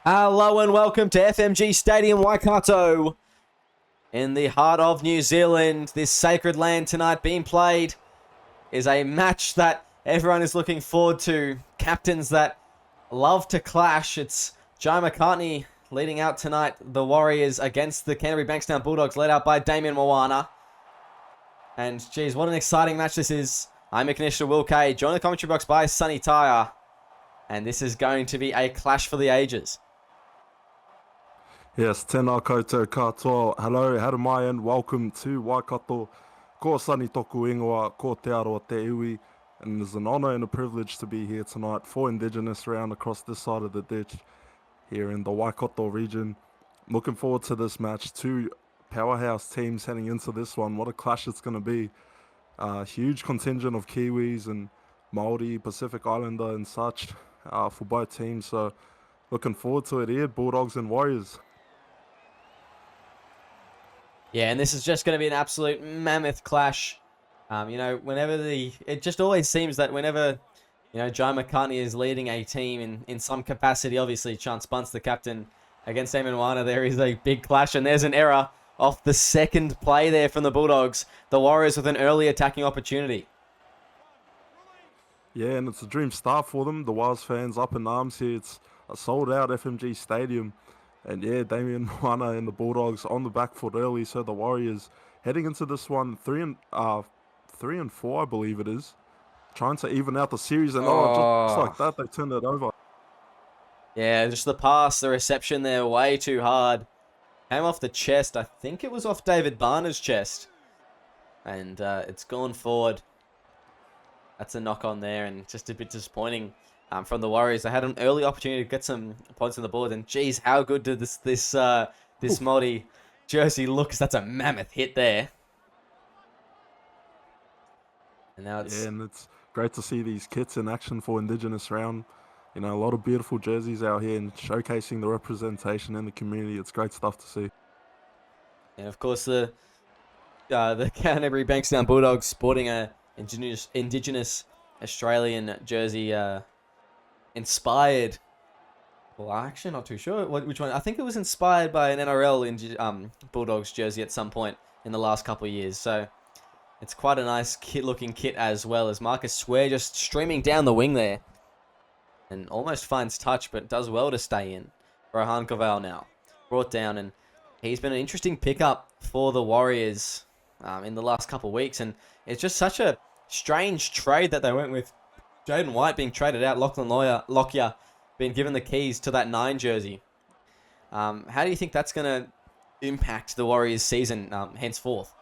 Hello and welcome to FMG Stadium, Waikato. In the heart of New Zealand, this sacred land tonight being played is a match that everyone is looking forward to. Captains that love to clash. It's Jai McCartney leading out tonight. The Warriors against the Canterbury Bankstown Bulldogs, led out by Damien Moana. And geez, what an exciting match this is. I'm Commissioner Will Kay, joined in the commentary box by Sunny Tyre. And this is going to be a clash for the ages. Yes, tēnā koutou katoa. Hello, haramai, and welcome to Waikato. Ko Sani toku ingoa, ko te aroa te iwi, and it's an honour and a privilege to be here tonight for Indigenous round across this side of the ditch here in the Waikato region. Looking forward to this match. Two powerhouse teams heading into this one. What a clash it's going to be. Huge contingent of Kiwis and Māori, Pacific Islander and such for both teams. So looking forward to it here, Bulldogs and Warriors. Yeah, and this is just going to be an absolute mammoth clash. It just always seems that whenever, Jai McCartney is leading a team in some capacity, obviously Chance Bunce, the captain, against Damien Moana, there is a big clash, and there's an error off the second play there from the Bulldogs. The Warriors with an early attacking opportunity. Yeah, and it's a dream start for them. The Waz fans up in arms here. It's a sold-out FMG Stadium. And yeah, Damien Moana and the Bulldogs on the back foot early. So the Warriors heading into this one 3-4, I believe it is, trying to even out the series. And just like that, they turned it over. Yeah, just the pass, the reception there, way too hard. Came off the chest. I think it was off David Barner's chest. And it's gone forward. That's a knock on there, and just a bit disappointing from the Warriors. They had an early opportunity to get some points on the board, and geez, how good did this Māori jersey look? 'Cause that's a mammoth hit there. And now it's... Yeah, and it's great to see these kits in action for Indigenous round. A lot of beautiful jerseys out here and showcasing the representation in the community. It's great stuff to see. And of course, the Canterbury Bankstown Bulldogs sporting a Indigenous Australian jersey inspired. Well, I'm actually not too sure which one. I think it was inspired by an NRL Bulldogs jersey at some point in the last couple of years. So it's quite a nice looking kit, as well as Marcus Swear just streaming down the wing there. And almost finds touch, but does well to stay in. Rohan Koval now brought down, and he's been an interesting pickup for the Warriors in the last couple of weeks. And it's just such a strange trade that they went with Jaden White being traded out, Lachlan Lockyer being given the keys to that 9 jersey. How do you think that's going to impact the Warriors season henceforth?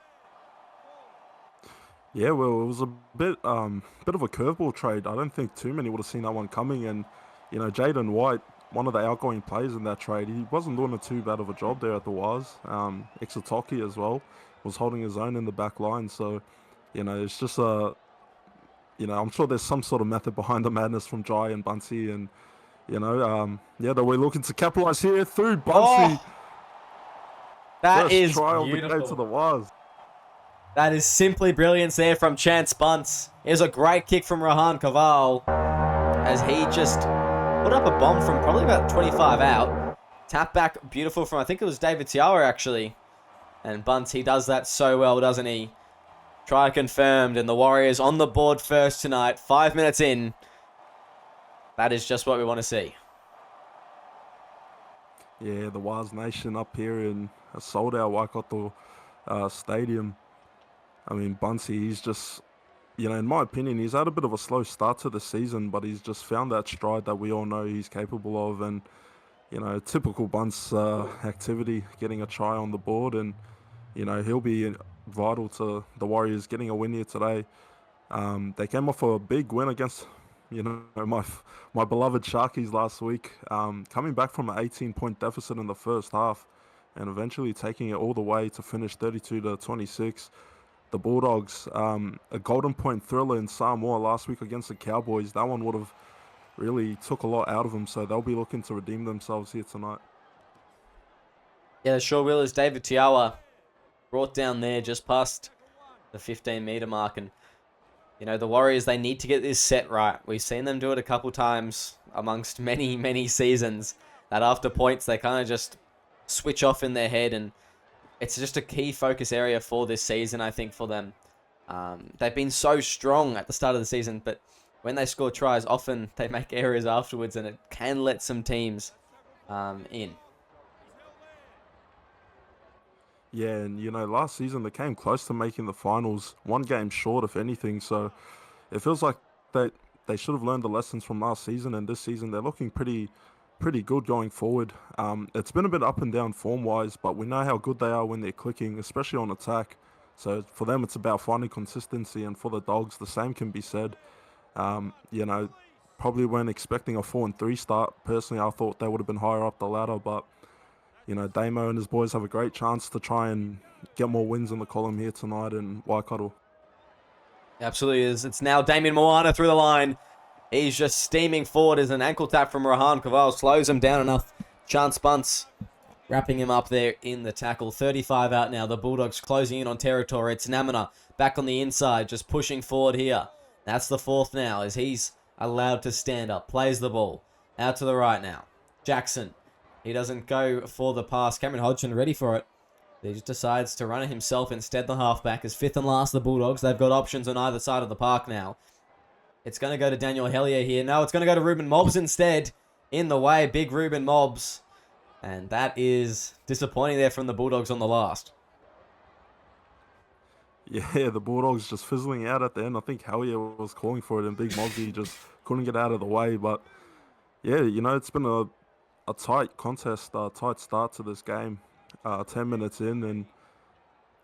Yeah, well, it was a bit of a curveball trade. I don't think too many would have seen that one coming. And, Jaden White, one of the outgoing players in that trade, he wasn't doing too bad of a job there at the Waz. Exotoki as well was holding his own in the back line. So, it's just I'm sure there's some sort of method behind the madness from Jai and Buncey. And, that we're looking to capitalize here through Buncey. That First is try beautiful. Of the day to the Waz. That is simply brilliance there from Chance Bunce. Here's a great kick from Rohan Koval as he just put up a bomb from probably about 25 out. Tap back, beautiful from, I think it was David Tiawa actually. And Bunce, he does that so well, doesn't he? Try confirmed, and the Warriors on the board first tonight. 5 minutes in. That is just what we want to see. Yeah, the Waz Nation up here in a sold-out Waikato stadium. I mean, Buncey, he's just, in my opinion, he's had a bit of a slow start to the season, but he's just found that stride that we all know he's capable of. And, typical Bunce activity, getting a try on the board. And, he'll be vital to the Warriors getting a win here today. They came off a big win against, my beloved Sharkies last week, coming back from an 18-point deficit in the first half and eventually taking it all the way to finish 32-26. The Bulldogs, a golden point thriller in Samoa last week against the Cowboys. That one would have really took a lot out of them, so they'll be looking to redeem themselves here tonight. Yeah, sure will, as David Tiawa brought down there just past the 15-meter mark. And, the Warriors, they need to get this set right. We've seen them do it a couple times amongst many, many seasons. that after points, they kind of just switch off in their head, and it's just a key focus area for this season, I think, for them. They've been so strong at the start of the season, but when they score tries, often they make errors afterwards, and it can let some teams in. Yeah, and last season they came close to making the finals, one game short, if anything. So it feels like they should have learned the lessons from last season, and this season they're looking pretty good going forward. It's been a bit up and down form wise, but we know how good they are when they're clicking, especially on attack. So for them, it's about finding consistency, and for the Dogs, the same can be said. Probably weren't expecting a 4-3 start. Personally, I thought they would have been higher up the ladder, but Damo and his boys have a great chance to try and get more wins in the column here tonight in Waikato. Absolutely is. It's now Damien Moana through the line. He's just steaming forward as an ankle tap from Rahan Kaval slows him down enough. Chance Bunce wrapping him up there in the tackle. 35 out now. The Bulldogs closing in on territory. It's Namina back on the inside, just pushing forward here. That's the fourth now as he's allowed to stand up. Plays the ball. Out to the right now. Jackson. He doesn't go for the pass. Cameron Hodgson ready for it. He just decides to run it himself instead. The halfback is fifth and last. The Bulldogs. They've got options on either side of the park now. It's going to go to Daniel Hellier here. No, it's going to go to Ruben Mobbs instead. In the way, big Ruben Mobbs. And that is disappointing there from the Bulldogs on the last. Yeah, the Bulldogs just fizzling out at the end. I think Hellier was calling for it, and Big Mobbsy just couldn't get out of the way. But yeah, it's been a tight contest, tight start to this game. 10 minutes in, and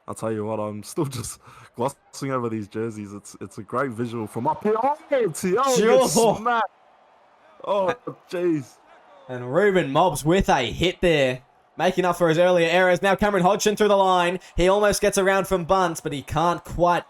I'll tell you what, I'm still just glossing over these jerseys. It's a great visual from up here. Oh, Sure. smacked. Oh, jeez. And Ruben Mobbs with a hit there. Making up for his earlier errors. Now Cameron Hodgson through the line. He almost gets around from Bunce, but he can't quite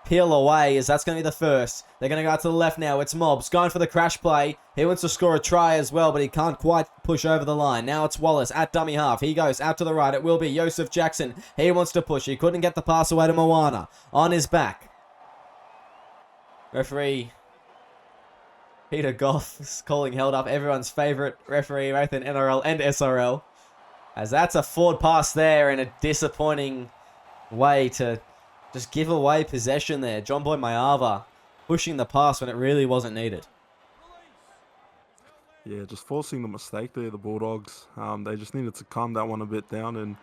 peel away, as that's going to be the first. They're going to go out to the left now. It's Mobbs going for the crash play. He wants to score a try as well, but he can't quite push over the line. Now it's Wallace at dummy half. He goes out to the right. It will be Joseph Jackson. He wants to push. He couldn't get the pass away to Moana. On his back. Referee Peter Goff is calling held up. Everyone's favourite referee, both in NRL and SRL. As that's a forward pass there in a disappointing way to just give away possession there. John Boy Mayava pushing the pass when it really wasn't needed. Yeah, just forcing the mistake there, the Bulldogs. They just needed to calm that one a bit down, and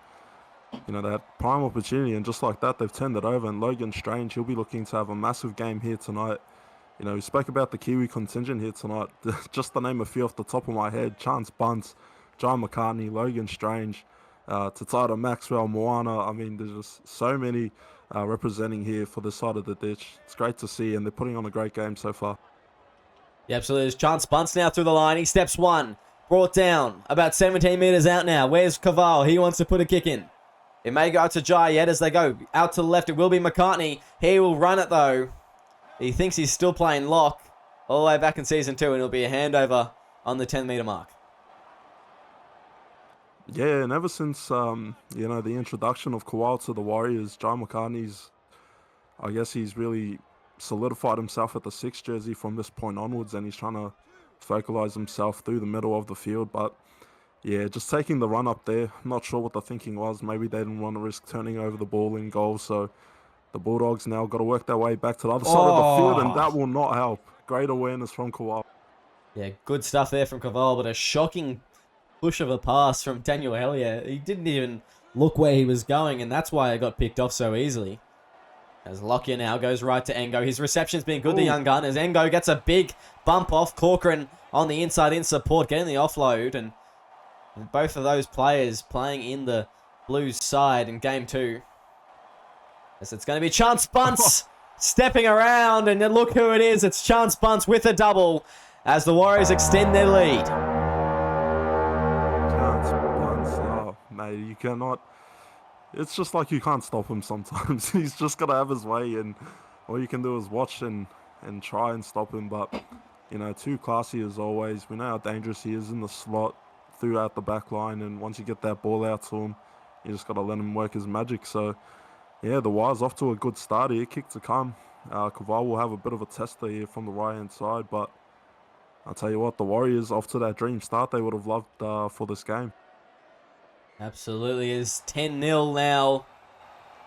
they had prime opportunity, and just like that, they've turned it over. And Logan Strange, he'll be looking to have a massive game here tonight. We spoke about the Kiwi contingent here tonight. Just to name a few off the top of my head: Chance Bunce, John McCartney, Logan Strange, Tatata Maxwell, Moana. I mean, there's just so many representing here for this side of the ditch. It's great to see, and they're putting on a great game so far. Yeah, absolutely. There's Chance Bunce now through the line. He steps one. Brought down. About 17 metres out now. Where's Kaval? He wants to put a kick in. It may go out to Jai yet as they go out to the left. It will be McCartney. He will run it though. He thinks he's still playing lock all the way back in Season 2, and it'll be a handover on the 10-metre mark. Yeah, and ever since, the introduction of Kowal to the Warriors, John McCartney's, I guess he's really solidified himself at the 6 jersey from this point onwards, and he's trying to focalise himself through the middle of the field. But yeah, just taking the run up there, I'm not sure what the thinking was. Maybe they didn't want to risk turning over the ball in goal, so the Bulldogs now got to work their way back to the other side of the field, and that will not help. Great awareness from Kowal. Yeah, good stuff there from Kaval, but a shocking push of a pass from Daniel Hellier. He didn't even look where he was going, and that's why it got picked off so easily. As Lockyer now goes right to Engo. His reception's been good, the young gun, as Engo gets a big bump off. Corcoran on the inside in support, getting the offload, and both of those players playing in the Blues side in Game 2. As it's going to be Chance Bunce stepping around, and then look who it is. It's Chance Bunce with a double as the Warriors extend their lead. Mate, you cannot. It's just like you can't stop him sometimes. He's just got to have his way, and all you can do is watch and try and stop him. But, too classy as always. We know how dangerous he is in the slot throughout the back line, and once you get that ball out to him, you just got to let him work his magic. So, yeah, the Wires off to a good start here. Kick to come. Kaval will have a bit of a tester here from the right-hand side, but I'll tell you what, the Warriors, off to that dream start they would have loved for this game. Absolutely is 10-0 now.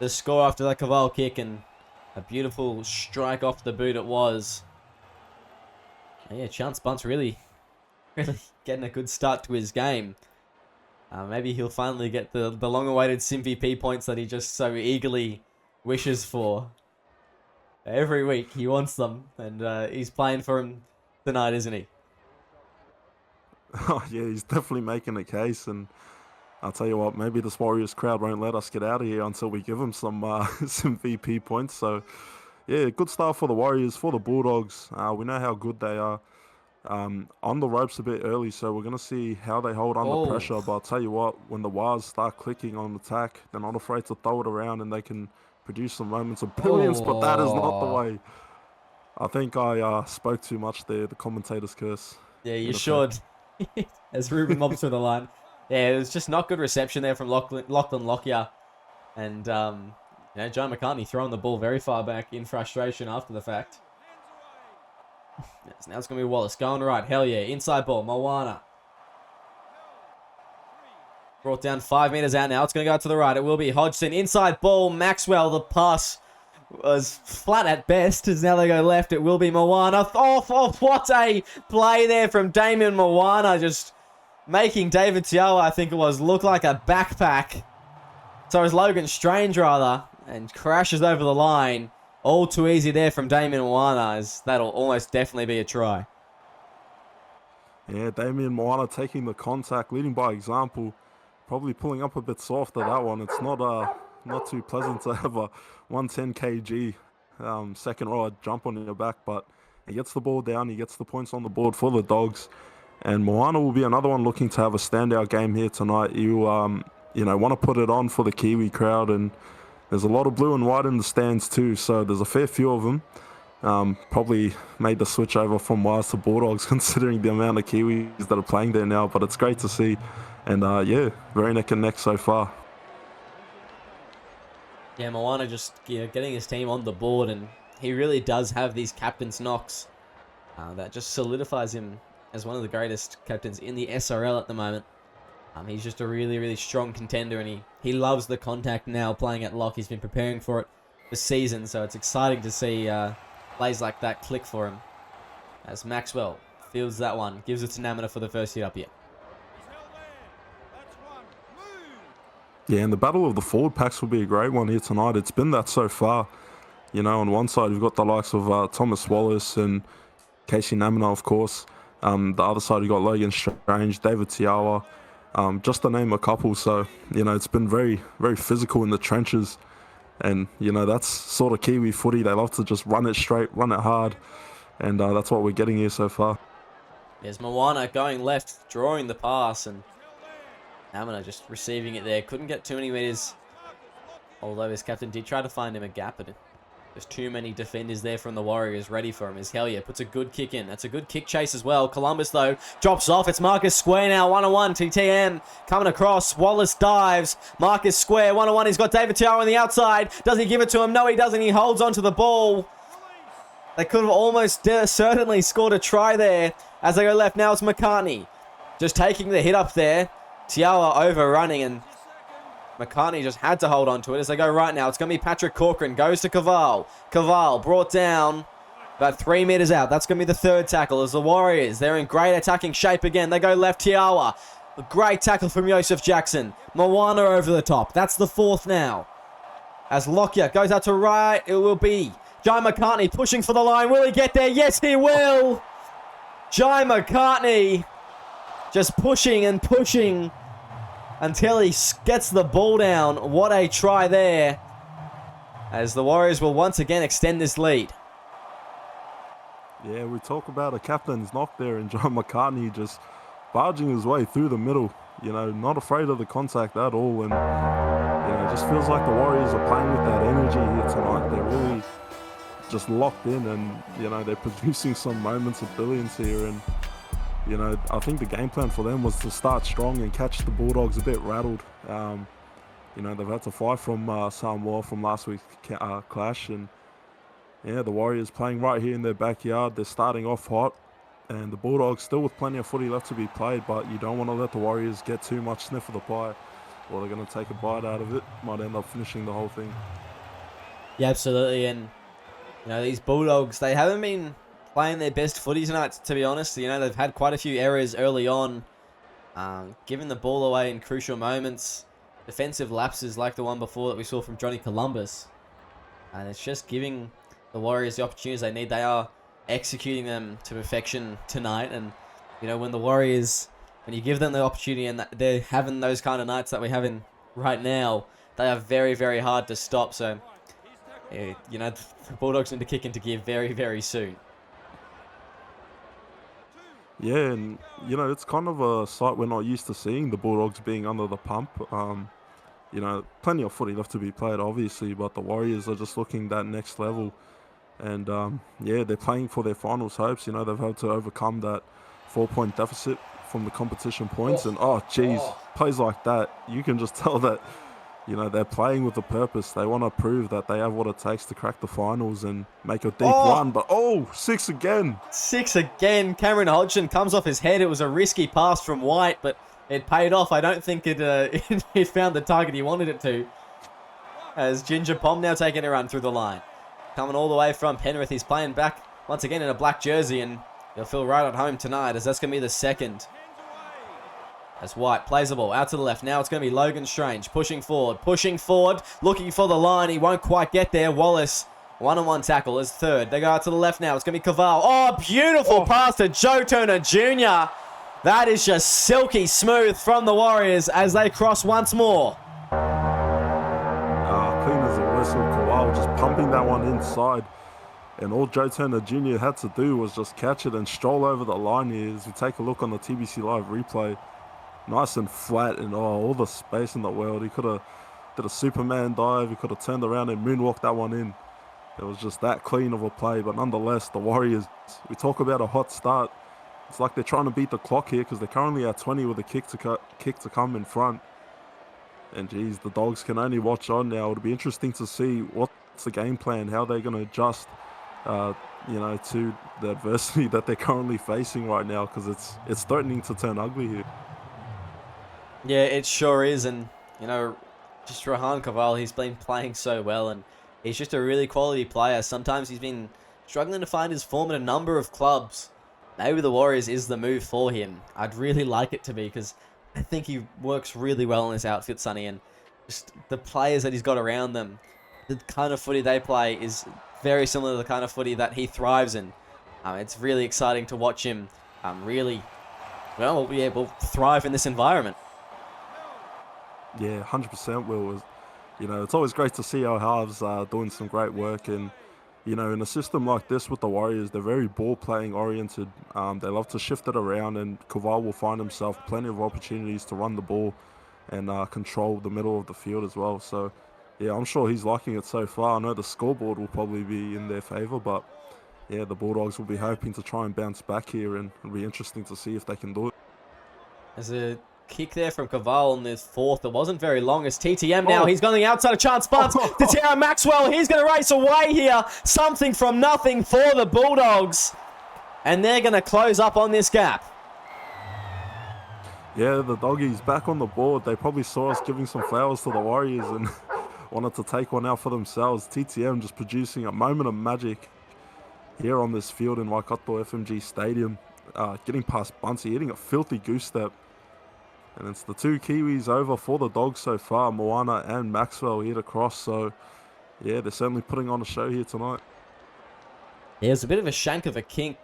The score after that Caval kick, and a beautiful strike off the boot it was. And yeah, Chance Bunt's really getting a good start to his game. Maybe he'll finally get the long-awaited SimVP points that he just so eagerly wishes for. Every week he wants them, and he's playing for him tonight, isn't he? Oh, yeah, he's definitely making a case, and I'll tell you what, maybe this Warriors crowd won't let us get out of here until we give them some some VP points. So, yeah, good start for the Warriors, for the Bulldogs. We know how good they are. On the ropes a bit early, so we're going to see how they hold under pressure. But I'll tell you what, when the Wars start clicking on attack, they're not afraid to throw it around, and they can produce some moments of brilliance, but that is not the way. I think I spoke too much there, the commentator's curse. Yeah, you should. As Ruben mobs through the line. Yeah, it was just not good reception there from Lachlan Lockyer. And, John McCartney throwing the ball very far back in frustration after the fact. Yes, now it's going to be Wallace going right. Hell yeah. Inside ball. Moana. Brought down 5 meters out now. It's going to go to the right. It will be Hodgson. Inside ball. Maxwell. The pass was flat at best. As now they go left. It will be Moana. Oh, what a play there from Damien Moana. Just making David Tiawa, I think it was, look like a backpack. So is Logan Strange, rather. And crashes over the line. All too easy there from Damien Moana, as that'll almost definitely be a try. Yeah, Damien Moana taking the contact, leading by example. Probably pulling up a bit soft at that one. It's not too pleasant to have a 110 kg second row jump on your back, but he gets the ball down, he gets the points on the board for the Dogs. And Moana will be another one looking to have a standout game here tonight. You want to put it on for the Kiwi crowd, and there's a lot of blue and white in the stands too, so there's a fair few of them. Probably made the switch over from Wires to Bulldogs considering the amount of Kiwis that are playing there now, but it's great to see. And yeah, very neck and neck so far. Yeah, Moana just getting his team on the board, and he really does have these captain's knocks. That just solidifies him as one of the greatest captains in the SRL at the moment. He's just a really, really strong contender, and he loves the contact now playing at lock. He's been preparing for it this season, so it's exciting to see plays like that click for him. As Maxwell fields that one, gives it to Namina for the first hit up here. Yeah, and the battle of the forward packs will be a great one here tonight. It's been that so far. On one side, you've got the likes of Thomas Wallace and Casey Namina, of course. The other side, you've got Logan Strange, David Tiawa, just to name a couple. So, it's been very, very physical in the trenches. And, that's sort of Kiwi footy. They love to just run it straight, run it hard. And that's what we're getting here so far. There's Moana going left, drawing the pass, and Namina just receiving it there. Couldn't get too many meters, although his captain did try to find him a gap, but there's too many defenders there from the Warriors ready for him. As hell yeah, puts a good kick in. That's a good kick chase as well. Columbus, though, drops off. It's Marcus Square now, 1-on-1. TTM coming across. Wallace dives. Marcus Square, 1-on-1. He's got David Tiara on the outside. Does he give it to him? No, he doesn't. He holds onto the ball. They could have almost certainly scored a try there. As they go left, now it's McCartney. Just taking the hit up there. Tiawa overrunning, and McCartney just had to hold on to it. As they go right now, it's going to be Patrick Corcoran. Goes to Caval. Caval brought down about 3 meters out. That's going to be the third tackle as the Warriors. They're in great attacking shape again. They go left, Tiawa. A great tackle from Joseph Jackson. Moana over the top. That's the fourth now. As Lockyer goes out to right, it will be Jai McCartney pushing for the line. Will he get there? Yes, he will. Jai McCartney just pushing and pushing until he gets the ball down. What a try there. As the Warriors will once again extend this lead. Yeah, we talk about a captain's knock there, and John McCartney just barging his way through the middle. Not afraid of the contact at all. And, it just feels like the Warriors are playing with that energy here tonight. They're really just locked in, and, they're producing some moments of brilliance here. And, I think the game plan for them was to start strong and catch the Bulldogs a bit rattled. They've had to fight from Samoa from last week's clash. And, yeah, the Warriors playing right here in their backyard. They're starting off hot. And the Bulldogs still with plenty of footy left to be played, but you don't want to let the Warriors get too much sniff of the pie, or they're going to take a bite out of it. Might end up finishing the whole thing. Yeah, absolutely. And, these Bulldogs, they haven't been playing their best footy tonight, to be honest. They've had quite a few errors early on, giving the ball away in crucial moments. Defensive lapses like the one before that we saw from Johnny Columbus. And it's just giving the Warriors the opportunities they need. They are executing them to perfection tonight. And, when the Warriors, when you give them the opportunity and they're having those kind of nights that we're having right now, they are very, very hard to stop. So, the Bulldogs need to kick into gear very, very soon. Yeah, and, it's kind of a sight we're not used to seeing, the Bulldogs being under the pump. Plenty of footy left to be played, obviously, but the Warriors are just looking that next level. And, they're playing for their finals hopes. They've had to overcome that 4-point deficit from the competition points. And, plays like that, you can just tell that, they're playing with a purpose. They want to prove that they have what it takes to crack the finals and make a deep run. But, 6 again. 6 again. Cameron Hodgson comes off his head. It was a risky pass from White, but it paid off. I don't think it found the target he wanted it to. As Ginger Pom now taking a run through the line. Coming all the way from Penrith. He's playing back once again in a black jersey, and he'll feel right at home tonight, as that's going to be the second. As White plays the ball out to the left. Now it's going to be Logan Strange pushing forward, looking for the line. He won't quite get there. Wallace, one-on-one tackle is third. They go out to the left now. It's going to be Caval. Oh, beautiful pass to Joe Turner Jr. That is just silky smooth from the Warriors as they cross once more. Clean as a whistle. Kawhi just pumping that one inside. And all Joe Turner Jr. had to do was just catch it and stroll over the line here. As we take a look on the TBC Live replay. Nice and flat and all the space in the world. He could have did a Superman dive. He could have turned around and moonwalked that one in. It was just that clean of a play. But nonetheless, the Warriors, we talk about a hot start. It's like they're trying to beat the clock here because they're currently at 20 with a kick to come in front. And geez, the Dogs can only watch on now. It'll be interesting to see what's the game plan, how they're going to adjust, to the adversity that they're currently facing right now, because it's threatening to turn ugly here. Yeah, it sure is. And, just Rohan Caval, he's been playing so well, and he's just a really quality player. Sometimes he's been struggling to find his form in a number of clubs. Maybe the Warriors is the move for him. I'd really like it to be, because I think he works really well in this outfit, Sonny, and just the players that he's got around them, the kind of footy they play is very similar to the kind of footy that he thrives in. It's really exciting to watch him will thrive in this environment. Yeah, 100% will. It's always great to see our halves doing some great work. And, in a system like this with the Warriors, they're very ball-playing oriented. They love to shift it around, and Koval will find himself plenty of opportunities to run the ball and control the middle of the field as well. So, yeah, I'm sure he's liking it so far. I know the scoreboard will probably be in their favour, but, yeah, the Bulldogs will be hoping to try and bounce back here, and it'll be interesting to see if they can do it. There's a kick there from Caval in this fourth. It wasn't very long as TTM now. He's going outside of chance bunts to Tara Maxwell. He's going to race away here. Something from nothing for the Bulldogs. And they're going to close up on this gap. Yeah, the Doggies back on the board. They probably saw us giving some flowers to the Warriors and wanted to take one out for themselves. TTM just producing a moment of magic here on this field in Waikato FMG Stadium. Getting past Bunsey, hitting a filthy goose step. And it's the two Kiwis over for the Dogs so far, Moana and Maxwell here to cross. So, yeah, they're certainly putting on a show here tonight. Yeah, it's a bit of a shank of a kick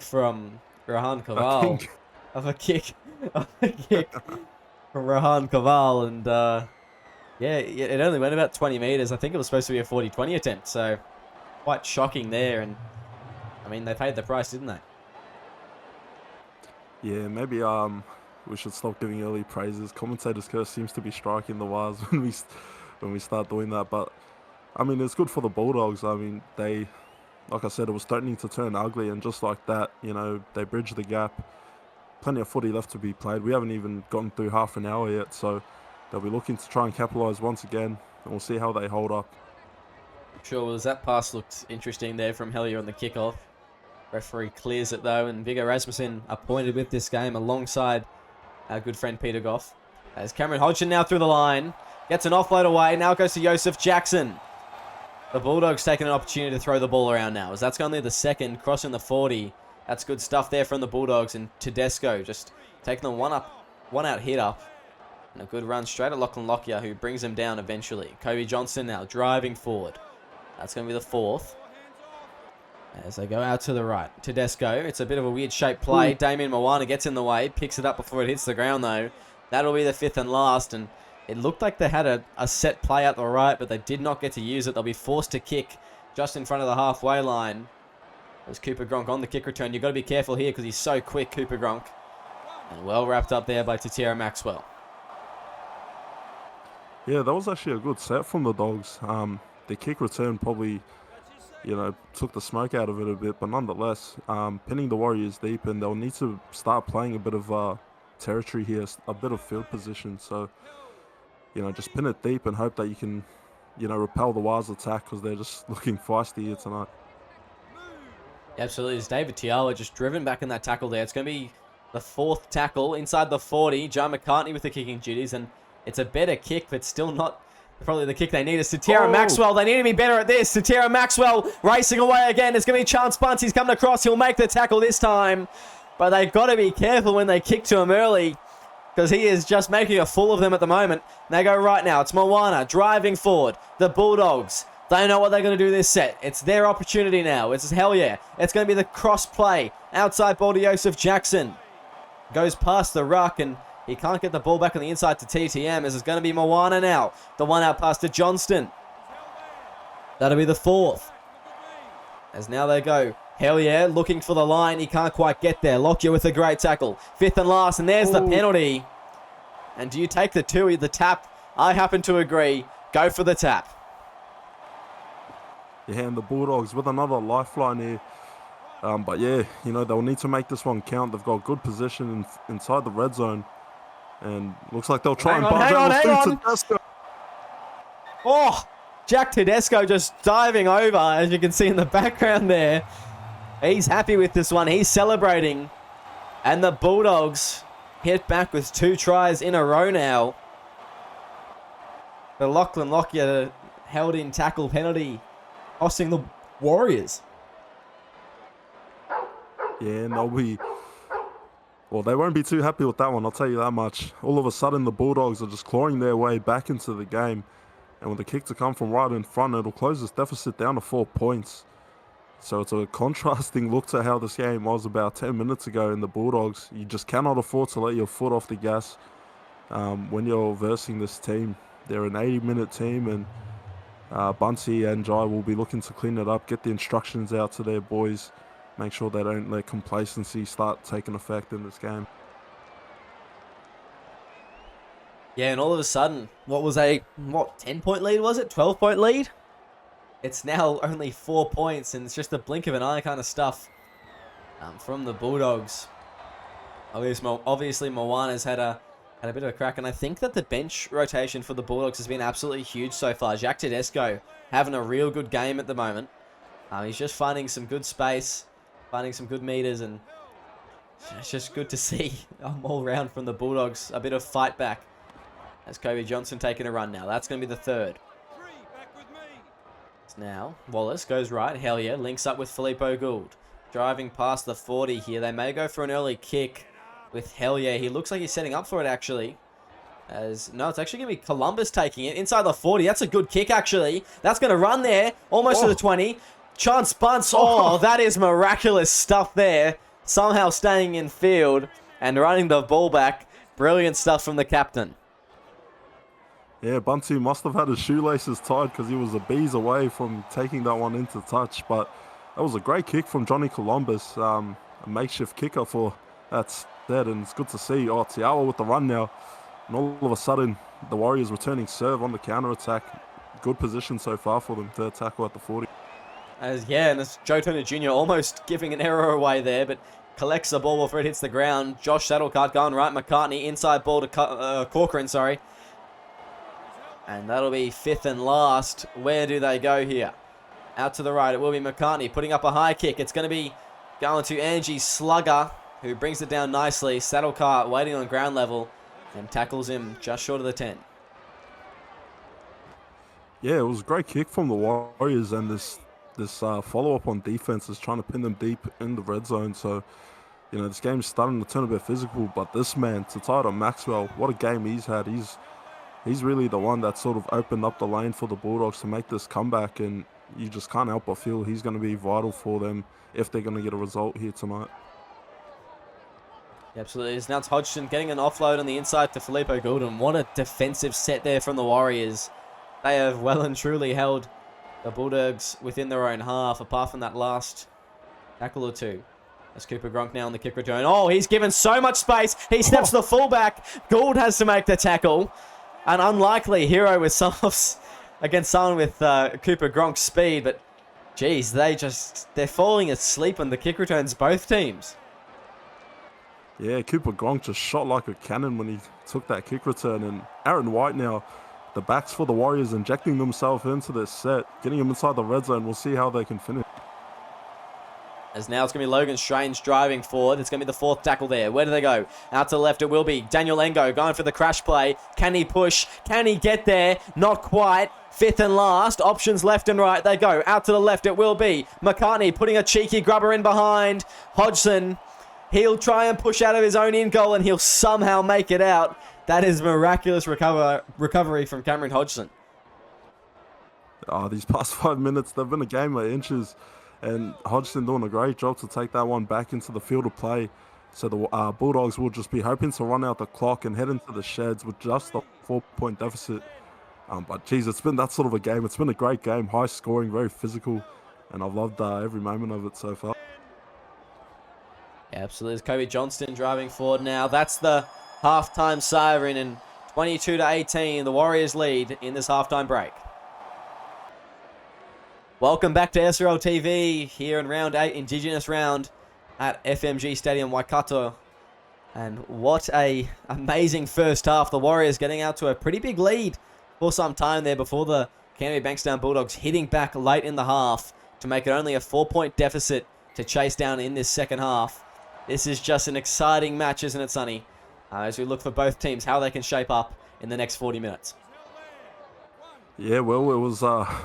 from Rohan Caval. Of a kick from Rohan Caval. And, it only went about 20 metres. I think it was supposed to be a 40-20 attempt. So, quite shocking there. And, they paid the price, didn't they? Yeah, maybe we should stop giving early praises. Commentator's curse seems to be striking the wires when we start doing that. But, it's good for the Bulldogs. They, like I said, it was threatening to turn ugly. And just like that, they bridged the gap. Plenty of footy left to be played. We haven't even gotten through half an hour yet. So they'll be looking to try and capitalise once again. And we'll see how they hold up. Sure, that pass looked interesting there from Hellier on the kickoff. Referee clears it though, and Viggo Rasmussen appointed with this game alongside our good friend Peter Goff. As Cameron Hodgson now through the line, gets an offload away, now goes to Joseph Jackson. The Bulldogs taking an opportunity to throw the ball around now, as that's going to be the second, crossing the 40. That's good stuff there from the Bulldogs, and Tedesco just taking the one out hit up. And a good run straight at Lachlan Lockyer, who brings him down eventually. Kobe Johnson now driving forward. That's going to be the fourth. As they go out to the right. Tedesco, it's a bit of a weird shaped play. Damien Moana gets in the way, picks it up before it hits the ground though. That'll be the fifth and last, and it looked like they had a set play out the right, but they did not get to use it. They'll be forced to kick just in front of the halfway line. There's Cooper Gronk on the kick return. You've got to be careful here because he's so quick, Cooper Gronk. And well wrapped up there by Tatira Maxwell. Yeah, that was actually a good set from the Dogs. The kick return probably, took the smoke out of it a bit, but nonetheless, pinning the Warriors deep, and they'll need to start playing a bit of territory here, a bit of field position. So, just pin it deep and hope that you can, repel the Wires attack, because they're just looking feisty here tonight. Absolutely. It's David Tiala just driven back in that tackle there. It's going to be the fourth tackle inside the 40. John McCartney with the kicking duties, and it's a better kick, but still not probably the kick they need. It's Tatira Maxwell. They need to be better at this. Tatira Maxwell racing away again. It's going to be Chance Bunce. He's coming across. He'll make the tackle this time, but they've got to be careful when they kick to him early, because he is just making a fool of them at the moment. And they go right now. It's Moana driving forward. The Bulldogs, they know what they're going to do this set. It's their opportunity now. It's hell yeah. It's going to be the cross play. Outside ball to Joseph Jackson. Goes past the ruck, and he can't get the ball back on the inside to TTM, as it's going to be Moana now. The one out pass to Johnston. That'll be the fourth. As now they go. Hell yeah, looking for the line. He can't quite get there. Lockyer with a great tackle. Fifth and last, and there's the penalty. And do you take the two, the tap? I happen to agree. Go for the tap. Yeah, and the Bulldogs with another lifeline here. But yeah, they'll need to make this one count. They've got good position inside the red zone. And looks like they'll try and barge out through Tedesco. Oh, Jack Tedesco just diving over, as you can see in the background there. He's happy with this one. He's celebrating. And the Bulldogs hit back with 2 tries in a row now. The Lachlan Lockyer held in tackle penalty, costing the Warriors. Yeah, and they won't be too happy with that one, I'll tell you that much. All of a sudden, the Bulldogs are just clawing their way back into the game. And with the kick to come from right in front, it'll close this deficit down to 4 points. So it's a contrasting look to how this game was about 10 minutes ago in the Bulldogs. You just cannot afford to let your foot off the gas when you're versing this team. They're an 80-minute team, and Buncey and Jai will be looking to clean it up, get the instructions out to their boys, make sure they don't let complacency start taking effect in this game. Yeah, and all of a sudden, 10-point lead was it? 12-point lead? It's now only 4 points, and it's just a blink of an eye kind of stuff from the Bulldogs. Obviously, Moana's had a bit of a crack, and I think that the bench rotation for the Bulldogs has been absolutely huge so far. Jack Tedesco having a real good game at the moment. He's just finding some good space, finding some good meters, and it's just good to see all round from the Bulldogs. A bit of fight back. As Kobe Johnson taking a run now. That's going to be the third. Now, Wallace goes right. Hell yeah. Links up with Filippo Gould. Driving past the 40 here. They may go for an early kick with Hell yeah. He looks like he's setting up for it, actually. No, it's actually going to be Columbus taking it. Inside the 40. That's a good kick, actually. That's going to run there. Almost to the 20. Chance Bunce. Oh, that is miraculous stuff there. Somehow staying in field and running the ball back. Brilliant stuff from the captain. Yeah, Bunty must have had his shoelaces tied because he was a bees away from taking that one into touch. But that was a great kick from Johnny Columbus, a makeshift kicker for that set, and it's good to see. Oh, Tiawa with the run now. And all of a sudden, the Warriors returning serve on the counter-attack. Good position so far for them, third tackle at the 40. And it's Joe Turner Jr. almost giving an error away there, but collects the ball before it hits the ground. Josh Saddlecart going right, McCartney, inside ball to Corcoran, sorry. And that'll be fifth and last. Where do they go here? Out to the right. It will be McCartney putting up a high kick. It's going to be Going to Angie Slugger, who brings it down nicely. Saddlecar waiting on ground level and tackles him just short of the 10. Yeah, it was a great kick from the Warriors, and this follow-up on defense is trying to pin them deep in the red zone. So, you know, this game's starting to turn a bit physical, but this man, Tatara Maxwell, what a game he's had. He's really the one that sort of opened up the lane for the Bulldogs to make this comeback, and you just can't help but feel he's going to be vital for them if they're going to get a result here tonight. Absolutely. Now it's Hodgson getting an offload on the inside to Filippo Goulden. What a defensive set there from the Warriors. They have well and truly held the Bulldogs within their own half, apart from that last tackle or two. That's Cooper Gronk now on the kick return. Oh, he's given so much space. He steps the fullback. Gould has to make the tackle. An unlikely hero with against someone with Cooper Gronk's speed, but geez, they're falling asleep on the kick returns, both teams. Yeah, Cooper Gronk just shot like a cannon when he took that kick return, and Aaron White now, the backs for the Warriors injecting themselves into this set, getting them inside the red zone. We'll see how they can finish. As now it's going to be Logan Strange driving forward. It's going to be the fourth tackle there. Where do they go? Out to the left it will be. Daniel Engo going for the crash play. Can he push? Can he get there? Not quite. Fifth and last. Options left and right. They go. Out to the left it will be. McCartney putting a cheeky grubber in behind. Hodgson, he'll try and push out of his own in goal and he'll somehow make it out. That is miraculous recovery from Cameron Hodgson. These past 5 minutes, they've been a game of inches. And Hodgson doing a great job to take that one back into the field of play. So the Bulldogs will just be hoping to run out the clock and head into the sheds with just a 4-point deficit. But geez, it's been that sort of a game. It's been a great game, high scoring, very physical. And I've loved every moment of it so far. Yeah, absolutely. There's Kobe Johnston driving forward now. That's the halftime siren, and 22-18, the Warriors lead in this halftime break. Welcome back to SRL TV here in round 8, Indigenous round at FMG Stadium, Waikato. And what a amazing first half. The Warriors getting out to a pretty big lead for some time there before the Canterbury Bankstown Bulldogs hitting back late in the half to make it only a 4-point deficit to chase down in this second half. This is just an exciting match, isn't it, Sonny? As we look for both teams, how they can shape up in the next 40 minutes. Yeah, well, it was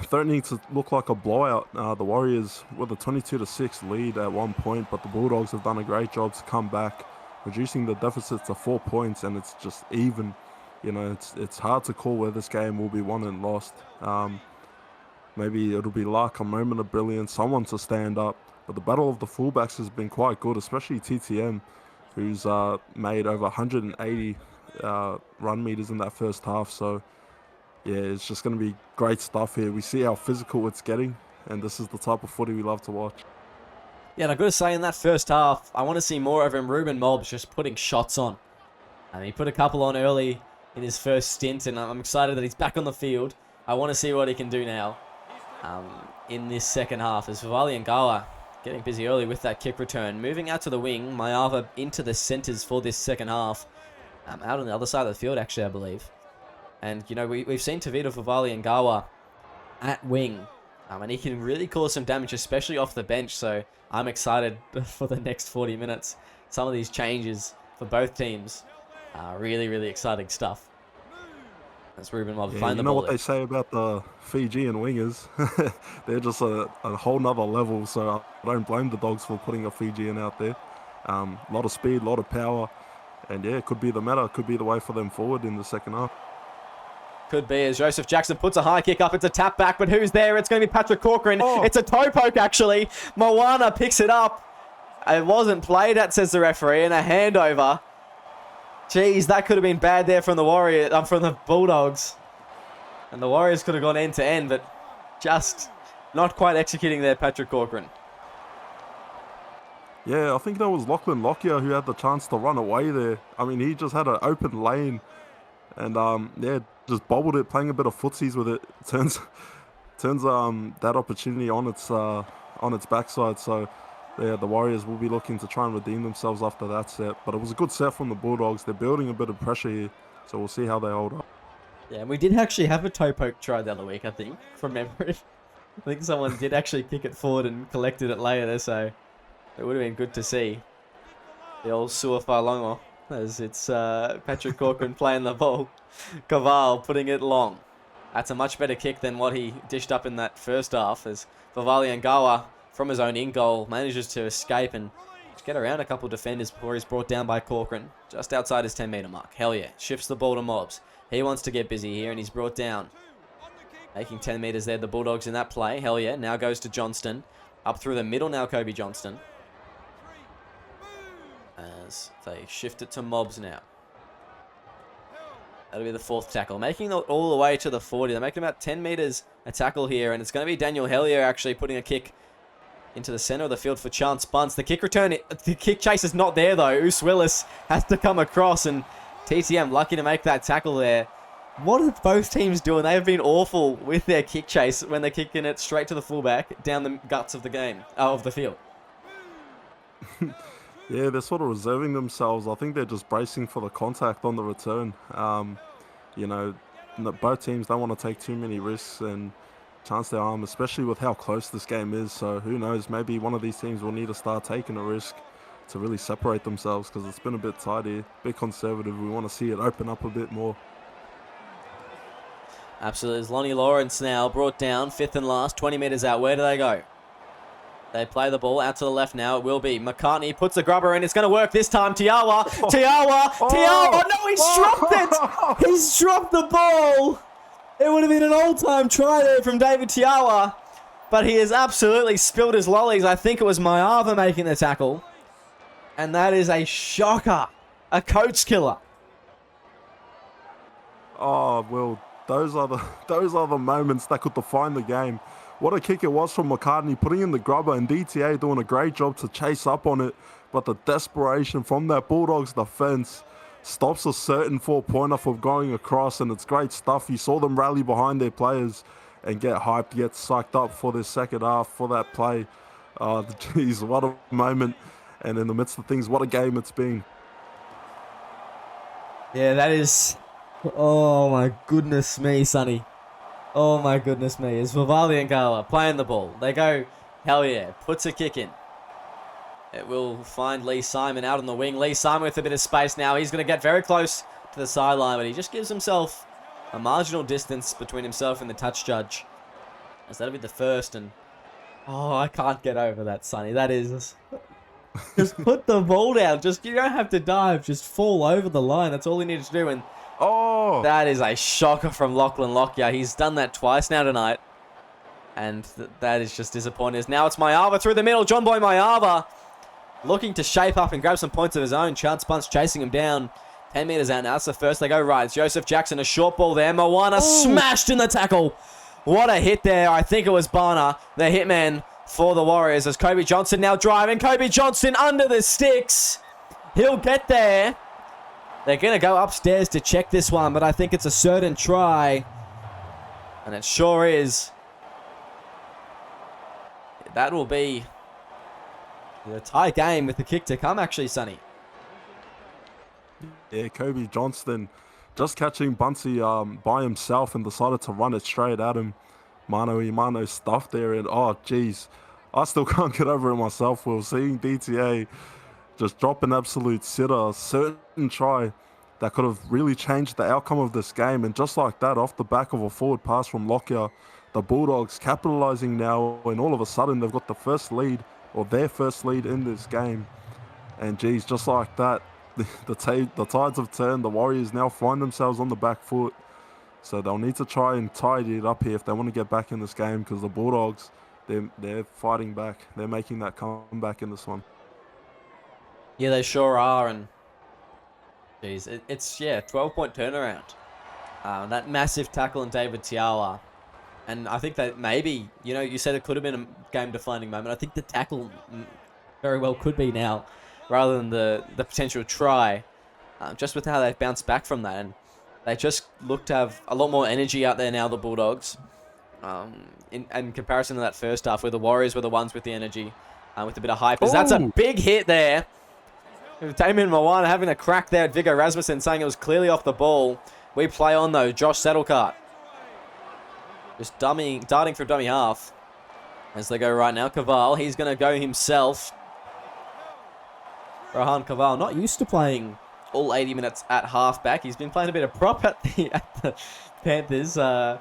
threatening to look like a blowout. The Warriors with a 22-6 lead at one point, but the Bulldogs have done a great job to come back, reducing the deficit to 4 points, and it's just even. You know, it's hard to call where this game will be won and lost. Maybe it'll be luck, a moment of brilliance, someone to stand up. But the battle of the fullbacks has been quite good, especially TTM, who's made over 180 run meters in that first half. So, yeah, it's just going to be great stuff here. We see how physical it's getting, and this is the type of footy we love to watch. Yeah, and I've got to say, in that first half, I want to see more of him. Ruben Mobbs just putting shots on. And he put a couple on early in his first stint, and I'm excited that he's back on the field. I want to see what he can do now in this second half. As Vivali Ngawa getting busy early with that kick return. Moving out to the wing, Mayava into the centres for this second half. Out on the other side of the field, actually, I believe. And, you know, we've seen Tavita Vivali Ngawa at wing. And he can really cause some damage, especially off the bench. So I'm excited for the next 40 minutes. Some of these changes for both teams are really, really exciting stuff. That's Ruben Mobbs playing the ball. You know what they say about the Fijian wingers? They're just a whole nother level. So I don't blame the Dogs for putting a Fijian out there. A lot of speed, a lot of power. And, yeah, it could be the matter. It could be the way for them forward in the second half. Could be, as Joseph Jackson puts a high kick up. It's a tap back, but who's there? It's going to be Patrick Corcoran. Oh. It's a toe poke, actually. Moana picks it up. It wasn't played at, says the referee, and a handover. Jeez, that could have been bad there from the from the Bulldogs. And the Warriors could have gone end to end, but just not quite executing there, Patrick Corcoran. Yeah, I think that was Lachlan Lockyer who had the chance to run away there. I mean, he just had an open lane. And, yeah, just bobbled it, playing a bit of footsies with it. Turns that opportunity on its backside. So, yeah, the Warriors will be looking to try and redeem themselves after that set. But it was a good set from the Bulldogs. They're building a bit of pressure here. So we'll see how they hold up. Yeah, and we did actually have a toe poke try the other week, I think, from memory. I think someone did actually kick it forward and collected it later. So It would have been good to see the old Suafailongo, as it's Patrick Corcoran playing the ball. Caval putting it long. That's a much better kick than what he dished up in that first half, as Vavaliangawa, from his own in-goal, manages to escape and get around a couple of defenders before he's brought down by Corcoran, just outside his 10-metre mark. Hell yeah, shifts the ball to Mobs. He wants to get busy here, and he's brought down. Making 10 metres there, the Bulldogs in that play. Hell yeah, now goes to Johnston. Up through the middle now, Kobe Johnston. As they shift it to Mobs now. That'll be the fourth tackle. Making it all the way to the 40. They're making about 10 metres a tackle here, and it's going to be Daniel Hellier actually putting a kick into the centre of the field for Chance Bunce. The kick return, the kick chase is not there though. Oos Willis has to come across, and TTM lucky to make that tackle there. What are both teams doing? They have been awful with their kick chase when they're kicking it straight to the fullback down the guts of the game, of the field. Yeah, they're sort of reserving themselves. I think they're just bracing for the contact on the return. You know, both teams don't want to take too many risks and chance their arm, especially with how close this game is. So who knows, maybe one of these teams will need to start taking a risk to really separate themselves, because it's been a bit tight here, a bit conservative. We want to see it open up a bit more. Absolutely. It's Lonnie Lawrence now brought down, fifth and last, 20 metres out. Where do they go? They play the ball out to the left now. It will be McCartney puts the grubber in. It's going to work this time. Tiawa. Tiawa. No, he's dropped it. He's dropped the ball. It would have been an all-time try there from David Tiawa. But he has absolutely spilled his lollies. I think it was Mayava making the tackle. And that is a shocker. A coach killer. Oh, well, those are the moments that could define the game. What a kick it was from McCartney, putting in the grubber, and DTA doing a great job to chase up on it. But the desperation from that Bulldogs defense stops a certain four-pointer from going across, and it's great stuff. You saw them rally behind their players and get hyped, get psyched up for this second half, for that play. Geez, what a moment. And in the midst of things, what a game it's been. Yeah, that is... Oh my goodness me, Sonny. Oh my goodness me. It's Vivali and Gala playing the ball. They go, hell yeah, puts a kick in. It will find Lee Simon out on the wing. Lee Simon with a bit of space now. He's going to get very close to the sideline, but he just gives himself a marginal distance between himself and the touch judge. As that'll be the first, and... Oh, I can't get over that, Sonny. That is... Just put the ball down. You don't have to dive. Just fall over the line. That's all he needs to do, and... Oh! That is a shocker from Lachlan Lockyer. He's done that twice now tonight. And that is just disappointing. Now it's Mayava through the middle. John Boy Mayava looking to shape up and grab some points of his own. Chance Bunce chasing him down. 10 metres out now. That's the first. They go right. It's Joseph Jackson. A short ball there. Moana smashed in the tackle. What a hit there. I think it was Barner, the hitman for the Warriors. As Kobe Johnson now driving. Kobe Johnson under the sticks. He'll get there. They're going to go upstairs to check this one, but I think it's a certain try. And it sure is. That will be a tie game with the kick to come, actually, Sonny. Yeah, Kobe Johnston just catching Buncey by himself and decided to run it straight at him. Mano Imano stuff there, and oh, geez. I still can't get over it myself, Will. Seeing DTA just drop an absolute sitter, a certain try that could have really changed the outcome of this game. And just like that, off the back of a forward pass from Lockyer, the Bulldogs capitalising now, and all of a sudden they've got the first lead, or their first lead in this game. And geez, just like that, the tides have turned. The Warriors now find themselves on the back foot. So they'll need to try and tidy it up here if they want to get back in this game, because the Bulldogs, they're fighting back. They're making that comeback in this one. Yeah, they sure are, and geez, it's 12-point turnaround. That massive tackle on David Tiawa, and I think that maybe, you said it could have been a game-defining moment. I think the tackle very well could be now, rather than the potential try, just with how they bounced back from that, and they just look to have a lot more energy out there now, the Bulldogs, in comparison to that first half, where the Warriors were the ones with the energy, with a bit of hype. That's a big hit there. Damien Moana having a crack there at Viggo Rasmussen, saying it was clearly off the ball. We play on though. Josh Saddlecart just darting through dummy half as they go right now. Caval, he's going to go himself. Rohan Kaval, not used to playing all 80 minutes at halfback. He's been playing a bit of prop at the Panthers for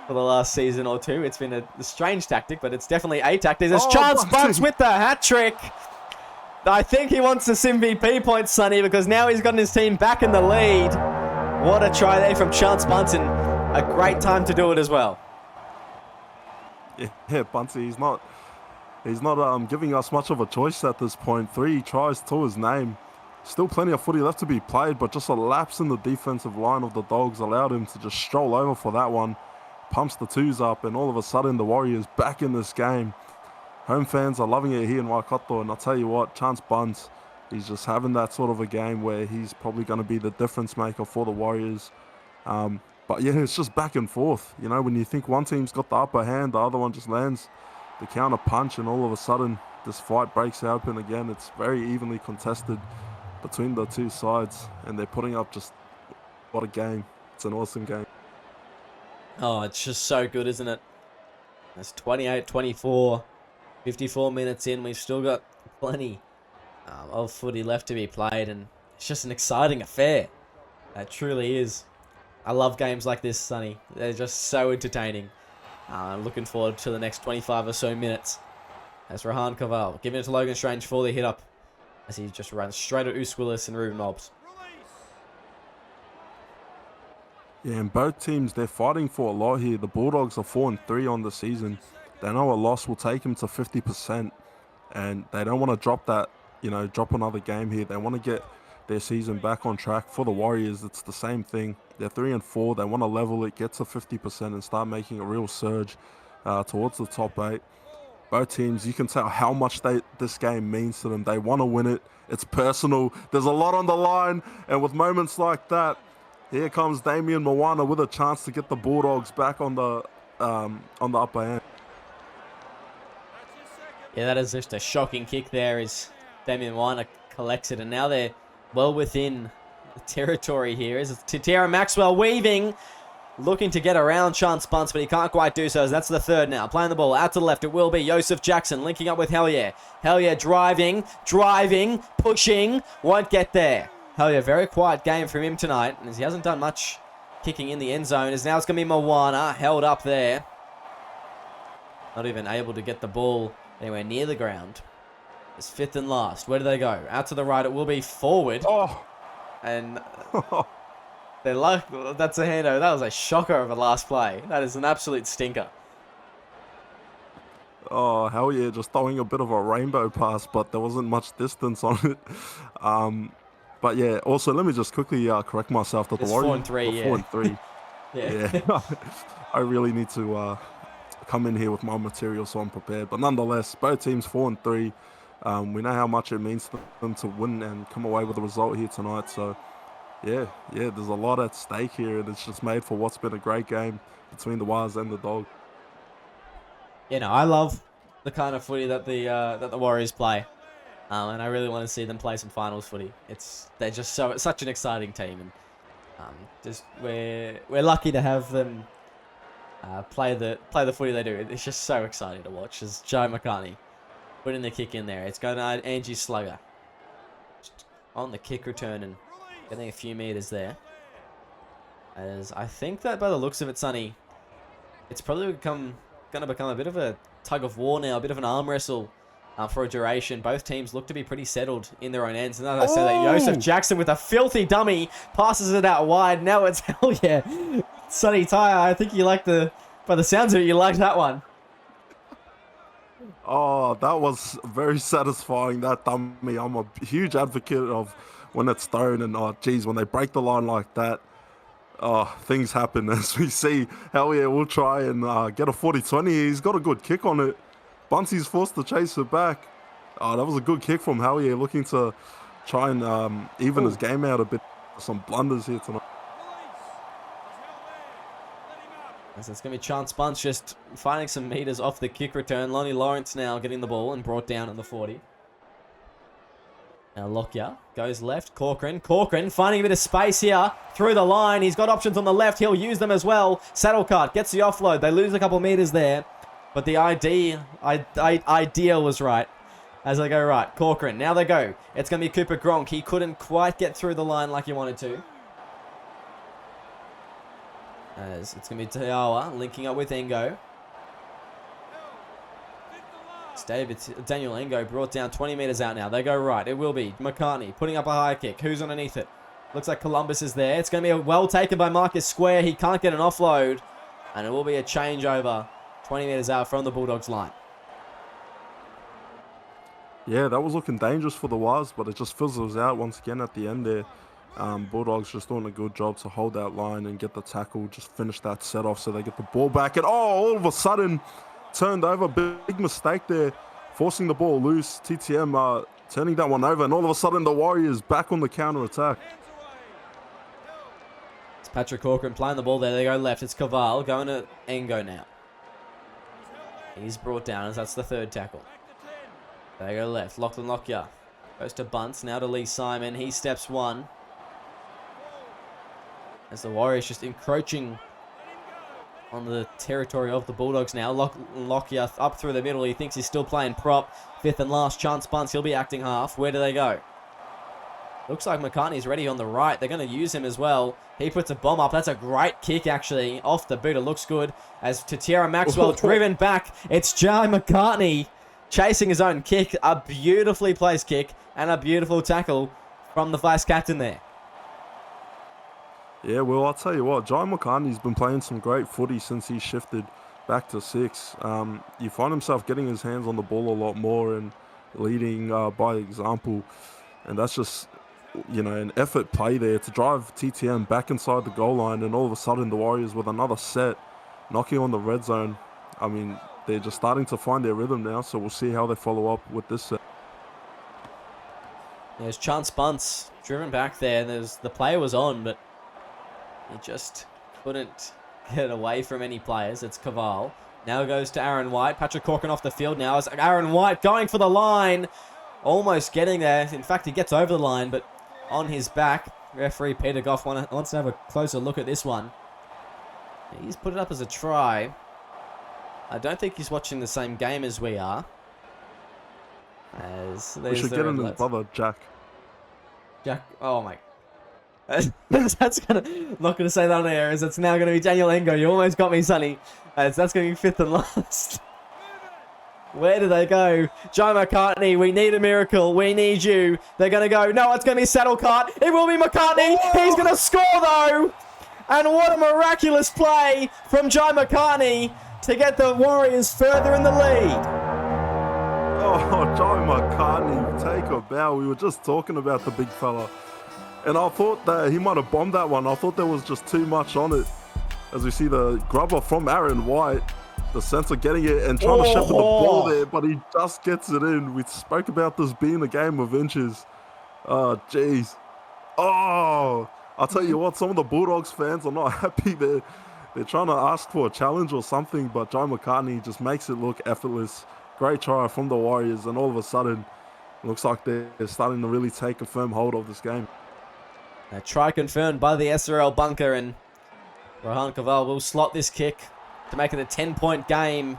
the last season or two. It's been a strange tactic, but it's definitely a tactic. There's Chance Bunce with the hat trick. I think he wants the Sim VP points, Sonny, because now he's gotten his team back in the lead. What a try there from Chance Bunce, and a great time to do it as well. Yeah, Buncey, he's not giving us much of a choice at this point. 3 tries to his name. Still plenty of footy left to be played, but just a lapse in the defensive line of the Dogs allowed him to just stroll over for that one. Pumps the 2s up, and all of a sudden the Warriors back in this game. Home fans are loving it here in Waikato, and I'll tell you what, Chance Bunce, he's just having that sort of a game where he's probably going to be the difference maker for the Warriors. But yeah, it's just back and forth. You know, when you think one team's got the upper hand, the other one just lands the counter punch, and all of a sudden this fight breaks open again. It's very evenly contested between the two sides, and they're putting up just what a game. It's an awesome game. Oh, it's just so good, isn't it? It's 28-24, 54 minutes in. We've still got plenty of footy left to be played, and it's just an exciting affair. It truly is. I love games like this, Sonny. They're just so entertaining. I'm looking forward to the next 25 or so minutes. As Rohan Kaval giving it to Logan Strange for the hit up, as he just runs straight at Oos Willis and Ruben Nobbs. Yeah, and both teams, they're fighting for a lot here. The Bulldogs are 4-3 on the season. They know a loss will take them to 50%, and they don't want to drop that, drop another game here. They want to get their season back on track. For the Warriors, it's the same thing. They're 3-4. They want to level it, get to 50%, and start making a real surge towards the top 8. Both teams, you can tell how much this game means to them. They want to win it. It's personal. There's a lot on the line, and with moments like that, here comes Damian Moana with a chance to get the Bulldogs back on the upper end. Yeah, that is just a shocking kick there as Damian Moana collects it, and now they're well within the territory here. Is Titera Maxwell weaving, looking to get around Chance Bunce, but he can't quite do so, as that's the third now. Playing the ball out to the left, it will be Joseph Jackson linking up with Hellier. Hellier driving, pushing, won't get there. Hellier, very quiet game from him tonight, as he hasn't done much kicking in the end zone, as now it's going to be Moana, held up there. Not even able to get the ball anywhere near the ground. It's 5th and last. Where do they go? Out to the right, it will be forward. Oh! And they're like, that's a handover. That was a shocker of a last play. That is an absolute stinker. Oh, hell yeah, just throwing a bit of a rainbow pass, but there wasn't much distance on it. But yeah, also, let me just quickly correct myself that it's the Warriors 4-3, yeah. 4-3. Yeah. I really need to come in here with my material so I'm prepared. But nonetheless, both teams 4-3. We know how much it means to them to win and come away with a result here tonight. So, yeah, there's a lot at stake here, and it's just made for what's been a great game between the Wires and the Dogs. I love the kind of footy that the Warriors play, and I really want to see them play some finals footy. They're just such an exciting team, and we're lucky to have them play the footy they do. It's just so exciting to watch. As Joe McCartney putting the kick in there. It's going to Angie Slugger. Just on the kick return and getting a few meters there. As I think that by the looks of it, Sonny, it's probably going to become a bit of a tug of war now, a bit of an arm wrestle for a duration. Both teams look to be pretty settled in their own ends. And as I say that, Joseph Jackson with a filthy dummy passes it out wide. Now it's hell yeah. Sonny Tyre, I think by the sounds of it, you liked that one. Oh, that was very satisfying, that dummy. I'm a huge advocate of when it's thrown and, when they break the line like that, things happen. As we see, hell yeah, we'll try and get a 40-20. He's got a good kick on it. Buncey's forced to chase it back. That was a good kick from Hellier, looking to try and even his game out a bit. Some blunders here tonight. So it's going to be Chance Bunce just finding some meters off the kick return. Lonnie Lawrence now getting the ball and brought down at the 40. Now Lockyer goes left. Corcoran finding a bit of space here through the line. He's got options on the left. He'll use them as well. Saddlecart gets the offload. They lose a couple meters there. But the idea was right. as they go right. Corcoran, now they go. It's going to be Cooper Gronk. He couldn't quite get through the line like he wanted to. As it's going to be Tayawa linking up with Engo. It's Daniel Engo brought down 20 metres out now. They go right. It will be McCartney putting up a high kick. Who's underneath it? Looks like Columbus is there. It's going to be well taken by Marcus Square. He can't get an offload. And it will be a changeover 20 metres out from the Bulldogs line. Yeah, that was looking dangerous for the Waz, but it just fizzles out once again at the end there. Bulldogs just doing a good job to hold that line and get the tackle, just finish that set off so they get the ball back. And all of a sudden, turned over. Big mistake there, forcing the ball loose. TTM turning that one over, and all of a sudden the Warriors back on the counter attack. It's Patrick Corcoran playing the ball there. They go left. It's Caval going to Engo now. He's brought down as that's the third tackle. They go left. Lachlan Lockyer goes to Bunce. Now to Lee Simon. He steps one. As the Warriors just encroaching on the territory of the Bulldogs now. Lockyer up through the middle. He thinks he's still playing prop. Fifth and last chance Bunce. He'll be acting half. Where do they go? Looks like McCartney's ready on the right. They're going to use him as well. He puts a bomb up. That's a great kick, actually. Off the boot. It looks good. As Tatiera Maxwell driven back. It's Jai McCartney chasing his own kick. A beautifully placed kick and a beautiful tackle from the vice captain there. Yeah, well, I'll tell you what, Jai McCartney's been playing some great footy since he shifted back to 6. You find himself getting his hands on the ball a lot more and leading by example. And that's just, you know, an effort play there to drive TTM back inside the goal line. And all of a sudden, the Warriors with another set, knocking on the red zone. I mean, they're just starting to find their rhythm now, so we'll see how they follow up with this set. There's Chance Bunce driven back there. The player was on, but he just couldn't get away from any players. It's Caval. Now it goes to Aaron White. Patrick Corcoran off the field now. As Aaron White going for the line. Almost getting there. In fact, he gets over the line, but on his back. Referee Peter Goff wants to have a closer look at this one. He's put it up as a try. I don't think he's watching the same game as we are. We should get him his brother, Jack. Oh my. That's not gonna say that on air, as it's now gonna be Daniel Engo. You almost got me, Sonny. As that's gonna be fifth and last. Where do they go? Jai McCartney, we need a miracle. We need you. They're gonna go. No, it's gonna be Saddlecart. It will be McCartney. He's gonna score though. And what a miraculous play from Jai McCartney to get the Warriors further in the lead. Oh, Jai McCartney, take a bow. We were just talking about the big fella. And I thought that he might have bombed that one. I thought there was just too much on it. As we see the grubber from Aaron White, the centre getting it and trying to shepherd the ball there, but he just gets it in. We spoke about this being a game of inches. Oh, jeez. Oh, I'll tell you what, some of the Bulldogs fans are not happy. They're trying to ask for a challenge or something, but Jai McCartney just makes it look effortless. Great try from the Warriors, and all of a sudden, it looks like they're starting to really take a firm hold of this game. A try confirmed by the SRL bunker, and Rohan Caval will slot this kick to make it a 10-point game.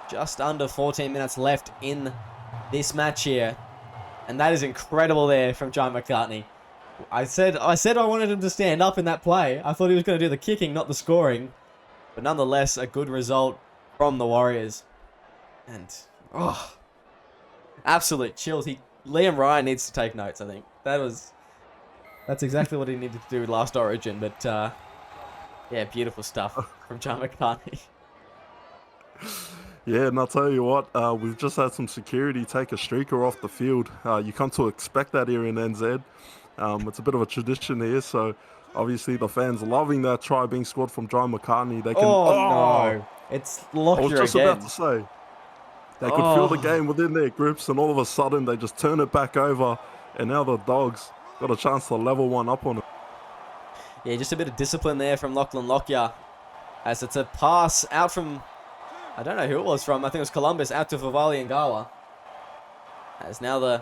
Just under 14 minutes left in this match here. And that is incredible there from Jai McCartney. I said I wanted him to stand up in that play. I thought he was going to do the kicking, not the scoring. But nonetheless, a good result from the Warriors. And, absolute chills. Liam Ryan needs to take notes, I think. That's exactly what he needed to do last Origin. But, yeah, beautiful stuff from Jai McCartney. Yeah, and I'll tell you what, we've just had some security take a streaker off the field. You come to expect that here in NZ. It's a bit of a tradition here, so obviously the fans loving that try being scored from Jai McCartney. They can. No, it's Lockyer again. I was just about to say, they could feel the game within their grips, and all of a sudden they just turn it back over, and now the Dogs got a chance to level one up on it. Yeah, just a bit of discipline there from Lachlan Lockyer, as it's a pass out from, I don't know who it was from. I think it was Columbus out to Vivali Ngawa. As now the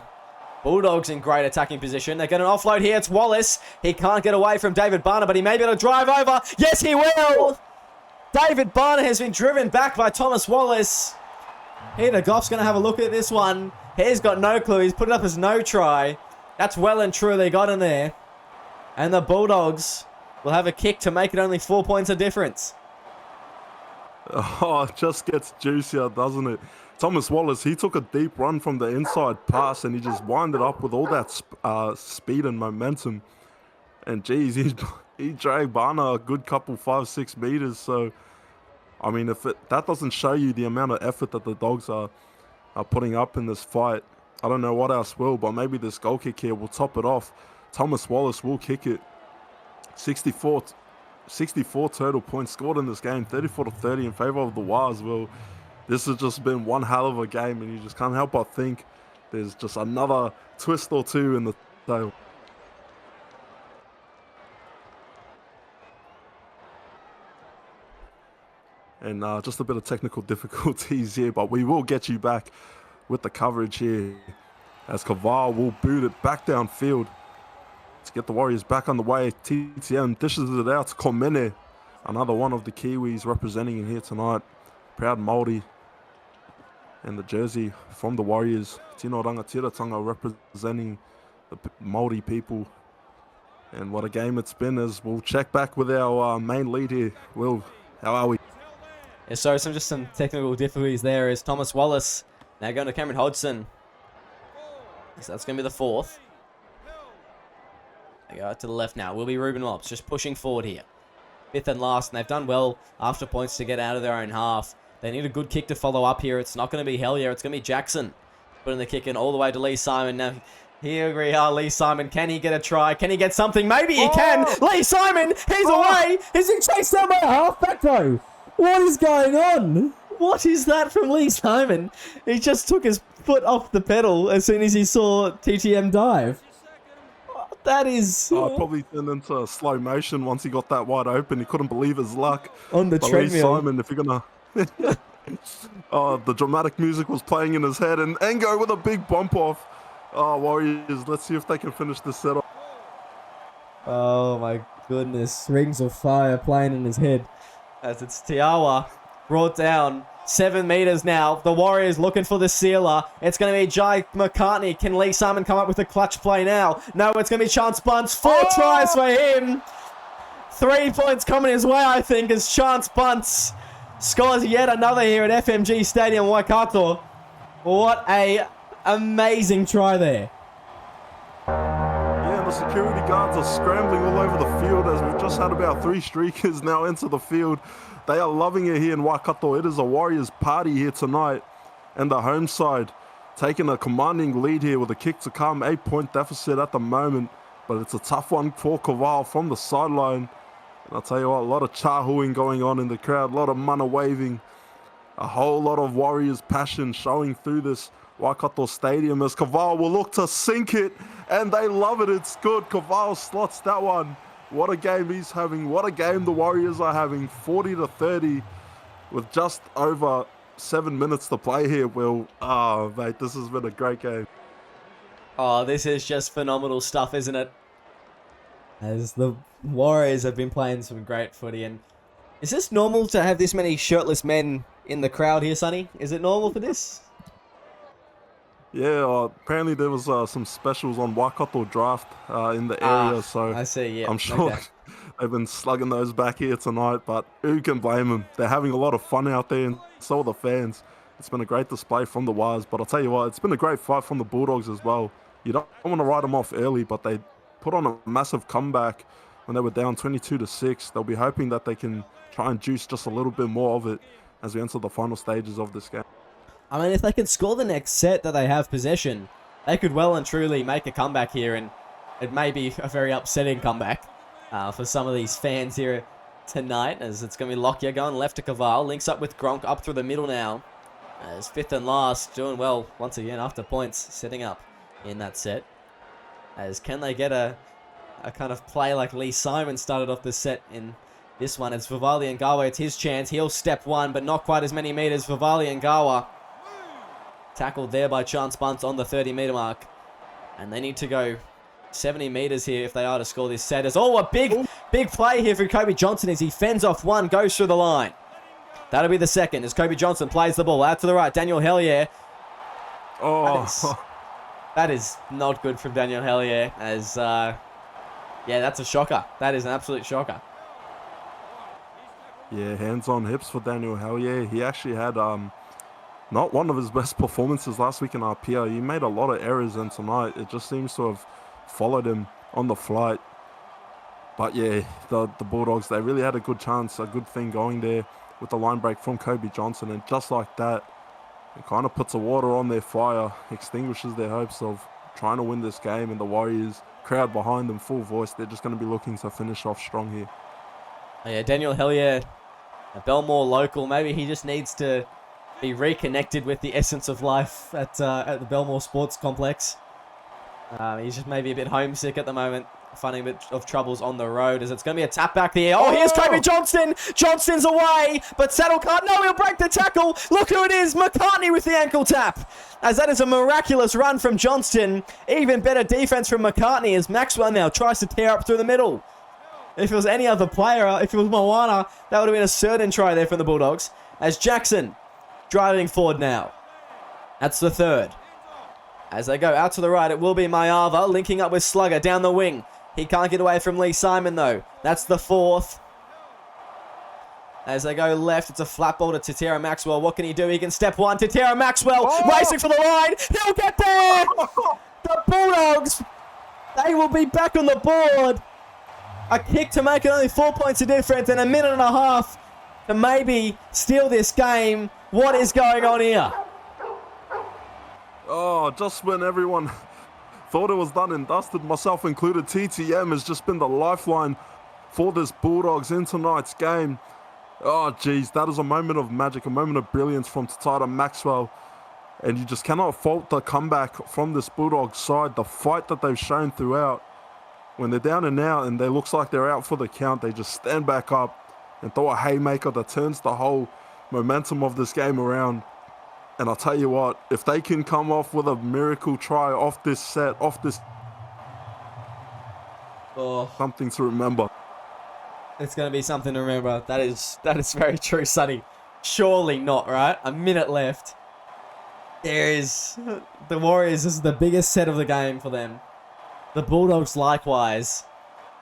Bulldogs in great attacking position. They get an offload here. It's Wallace. He can't get away from David Barner, but he may be able to drive over. Yes, he will! David Barner has been driven back by Thomas Wallace. Peter Goff's going to have a look at this one. He's got no clue. He's put it up as no try. That's well and truly got in there. And the Bulldogs will have a kick to make it only 4 points of difference. Oh, it just gets juicier, doesn't it? Thomas Wallace, he took a deep run from the inside pass and he just winded up with all that speed and momentum. And geez, he dragged Barna a good couple 5-6 meters. So, I mean, if that doesn't show you the amount of effort that the Dogs are putting up in this fight, I don't know what else will, but maybe this goal kick here will top it off. Thomas Wallace will kick it. 64 total points scored in this game, 34-30 in favour of the Wars. Well, this has just been one hell of a game, and you just can't help but think there's just another twist or two in the tale. And just a bit of technical difficulties here, but we will get you back with the coverage here as Kaval will boot it back downfield to get the Warriors back on the way. TTM dishes it out to Komene, another one of the Kiwis representing in here tonight. Proud Māori. And the jersey from the Warriors. Tino Rangatiratanga representing the Māori people. And what a game it's been, as we'll check back with our main lead here. Will, how are we? Yeah, so just some technical difficulties there as Thomas Wallace now going to Cameron Hodgson. So that's going to be the fourth. They go to the left now. Will be Ruben Lopes just pushing forward here. Fifth and last, and they've done well after points to get out of their own half. They need a good kick to follow up here. It's not going to be Hellier. It's going to be Jackson putting the kick in all the way to Lee Simon. Now, here we are, Lee Simon. Can he get a try? Can he get something? Maybe he can. Lee Simon, he's away. Is he chased down by a halfback though? What is going on? What is that from Lee Simon? He just took his foot off the pedal as soon as he saw TTM dive. That is... probably turned into slow motion once he got that wide open. He couldn't believe his luck. On the treadmill. Lee Simon, if you're going to... the dramatic music was playing in his head, and Engo with a big bump off. Warriors, let's see if they can finish this set off. Oh my goodness, rings of fire playing in his head as it's Tiawa brought down 7 meters now. The Warriors looking for the sealer. It's going to be Jai McCartney. Can Lee Simon come up with a clutch play now? No, it's going to be Chance Bunce. 4 tries for him. 3 points coming his way, I think, as Chance Bunce scores yet another here at FMG Stadium, Waikato. What a amazing try there. Yeah, the security guards are scrambling all over the field as we've just had about 3 streakers now enter the field. They are loving it here in Waikato. It is a Warriors party here tonight. And the home side taking a commanding lead here with a kick to come. 8-point deficit at the moment. But it's a tough one for Kaval from the sideline. And I'll tell you what, a lot of chahooing going on in the crowd. A lot of mana waving. A whole lot of Warriors passion showing through this Waikato Stadium as Kaval will look to sink it. And they love it. It's good. Kaval slots that one. What a game he's having. What a game the Warriors are having. 40-30 with just over 7 minutes to play here, Will. Mate, this has been a great game. Oh, this is just phenomenal stuff, isn't it? As the Warriors have been playing some great footy. And is this normal to have this many shirtless men in the crowd here, Sonny? Is it normal for this? Yeah, apparently there was some specials on Waikato Draft in the area, so I see, yeah. I'm sure they've been slugging those back here tonight, but who can blame them? They're having a lot of fun out there, and so are the fans. It's been a great display from the Wires, but I'll tell you what, it's been a great fight from the Bulldogs as well. You don't want to write them off early, but they put on a massive comeback when they were down 22-6. They'll be hoping that they can try and juice just a little bit more of it as we enter the final stages of this game. I mean, if they can score the next set that they have possession, they could well and truly make a comeback here, and it may be a very upsetting comeback for some of these fans here tonight, as it's going to be Lockyer going left to Kaval, links up with Gronk up through the middle now, as fifth and last, doing well once again after points, setting up in that set, as can they get a kind of play like Lee Simon started off the set in this one. It's Vivali Ngawa, it's his chance, he'll step one, but not quite as many meters. Vivali Ngawa tackled there by Chance Bunce on the 30-meter mark. And they need to go 70 meters here if they are to score this set. There's a big play here for Kobe Johnson as he fends off one, goes through the line. That'll be the second as Kobe Johnson plays the ball out to the right. Daniel Hellier Oh, That is not good from Daniel Hellier. As yeah, that's a shocker. That is an absolute shocker. yeah, hands on hips for Daniel Hellier. He actually had not one of his best performances last week in RPO. He made a lot of errors, and tonight it just seems to have followed him on the flight. But yeah, the Bulldogs, they really had a good chance, a good thing going there with the line break from Kobe Johnson. And just like that, it kind of puts the water on their fire, extinguishes their hopes of trying to win this game. And the Warriors, crowd behind them, full voice, they're just going to be looking to finish off strong here. Yeah, Daniel Hellier, a Belmore local. Maybe he just needs to be reconnected with the essence of life at the Belmore Sports Complex. He's just maybe a bit homesick at the moment, finding a bit of troubles on the road as it's going to be a tap back there. Oh, here's Kobe Johnston. Johnston's away, but Saddle can't. No, he'll break the tackle. Look who it is. McCartney with the ankle tap. As that is a miraculous run from Johnston. Even better defense from McCartney as Maxwell now tries to tear up through the middle. If it was any other player, if it was Moana, that would have been a certain try there from the Bulldogs. As Jackson driving forward now. That's the third. As they go out to the right, it will be Mayava linking up with Slugger down the wing. He can't get away from Lee Simon, though. That's the fourth. As they go left, it's a flat ball to Tatera Maxwell. What can he do? He can step one. Tatera Maxwell racing for the line. He'll get there! The Bulldogs, they will be back on the board. A kick to make it only 4 points of difference and a minute and a half to maybe steal this game. What is going on here? Oh, just when everyone thought it was done and dusted, myself included, TTM has just been the lifeline for this Bulldogs in tonight's game. Oh, geez, that is a moment of magic, a moment of brilliance from Tatara Maxwell. And you just cannot fault the comeback from this Bulldogs side, the fight that they've shown throughout. When they're down and out and they looks like they're out for the count, they just stand back up and throw a haymaker that turns the whole momentum of this game around. And I'll tell you what, if they can come off with a miracle try off this set, something to remember. It's going to be something to remember. That is very true, Sonny. Surely not, right? A minute left. The Warriors, this is the biggest set of the game for them. The Bulldogs likewise.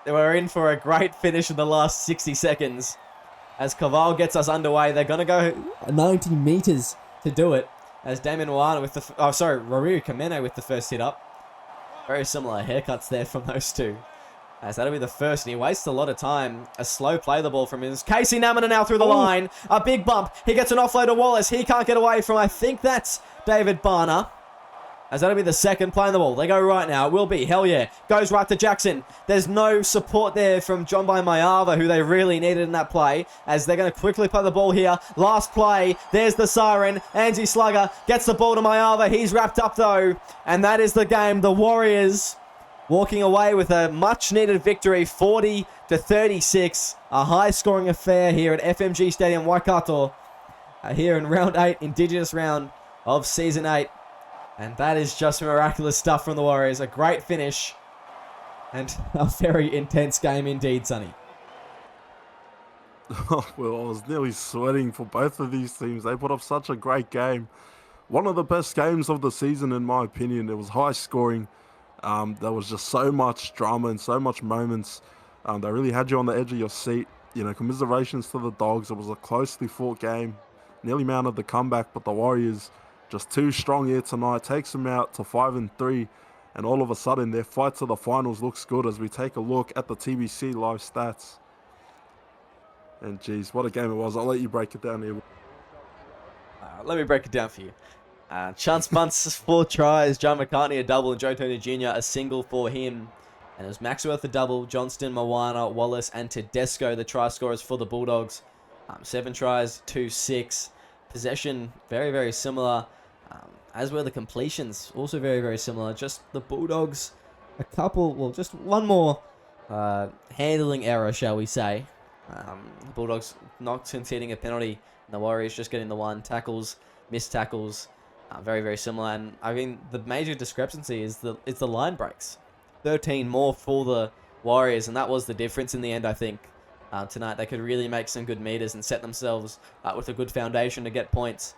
They were in for a great finish in the last 60 seconds. As Kaval gets us underway, they're going to go 90 meters to do it. As Damien Moana with Roriu Kamene with the first hit up. Very similar haircuts there from those two. As that'll be the first, and he wastes a lot of time. A slow play the ball from his Casey Namina now through the line. A big bump. He gets an offload to Wallace. He can't get away from, I think that's David Barner. As that'll be the second playing the ball. They go right now. It will be. Hell yeah. Goes right to Jackson. There's no support there from John by Mayava, who they really needed in that play. As they're going to quickly play the ball here. Last play. There's the siren. Angie Slugger gets the ball to Mayava. He's wrapped up though. And that is the game. The Warriors walking away with a much-needed victory, 40-36. A high-scoring affair here at FMG Stadium, Waikato. Here in round 8, Indigenous round of Season 8. And that is just miraculous stuff from the Warriors. A great finish. And a very intense game indeed, Sonny. Well, I was nearly sweating for both of these teams. They put up such a great game. One of the best games of the season, in my opinion. It was high-scoring. There was just so much drama and so much moments. They really had you on the edge of your seat. You know, commiserations to the Dogs. It was a closely fought game. Nearly mounted the comeback, but the Warriors just too strong here tonight. Takes them out to 5-3. And all of a sudden, their fight to the finals looks good as we take a look at the TBC live stats. And geez, what a game it was. I'll let you break it down here. Let me break it down for you. Chance Bunce, 4 tries. John McCartney, a double. And Joe Tony Jr., a single for him. And it was Maxwell, the double. Johnston, Moana, Wallace, and Tedesco, the try scorers for the Bulldogs. 7 tries, 2-6. Possession, very, very similar. As were the completions, also very, very similar. Just the Bulldogs, just one more handling error, shall we say. The Bulldogs not conceding a penalty, and the Warriors just getting the one. Tackles, missed tackles, very, very similar. And I mean, the major discrepancy is the line breaks. 13 more for the Warriors, and that was the difference in the end, I think. Tonight, they could really make some good meters and set themselves with a good foundation to get points.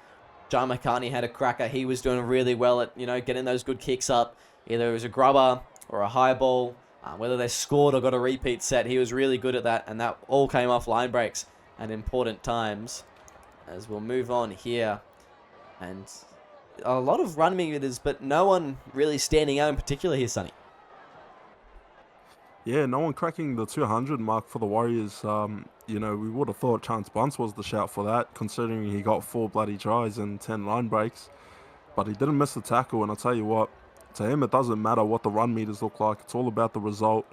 John McCartney had a cracker. He was doing really well at, getting those good kicks up. Either it was a grubber or a high ball. Whether they scored or got a repeat set, he was really good at that. And that all came off line breaks at important times. As we'll move on here. And a lot of run meters, but no one really standing out in particular here, Sonny. Yeah, no one cracking the 200 mark for the Warriors. We would have thought Chance Bunce was the shout for that, considering he got 4 bloody tries and 10 line breaks. But he didn't miss the tackle, and I'll tell you what, to him it doesn't matter what the run meters look like. It's all about the result.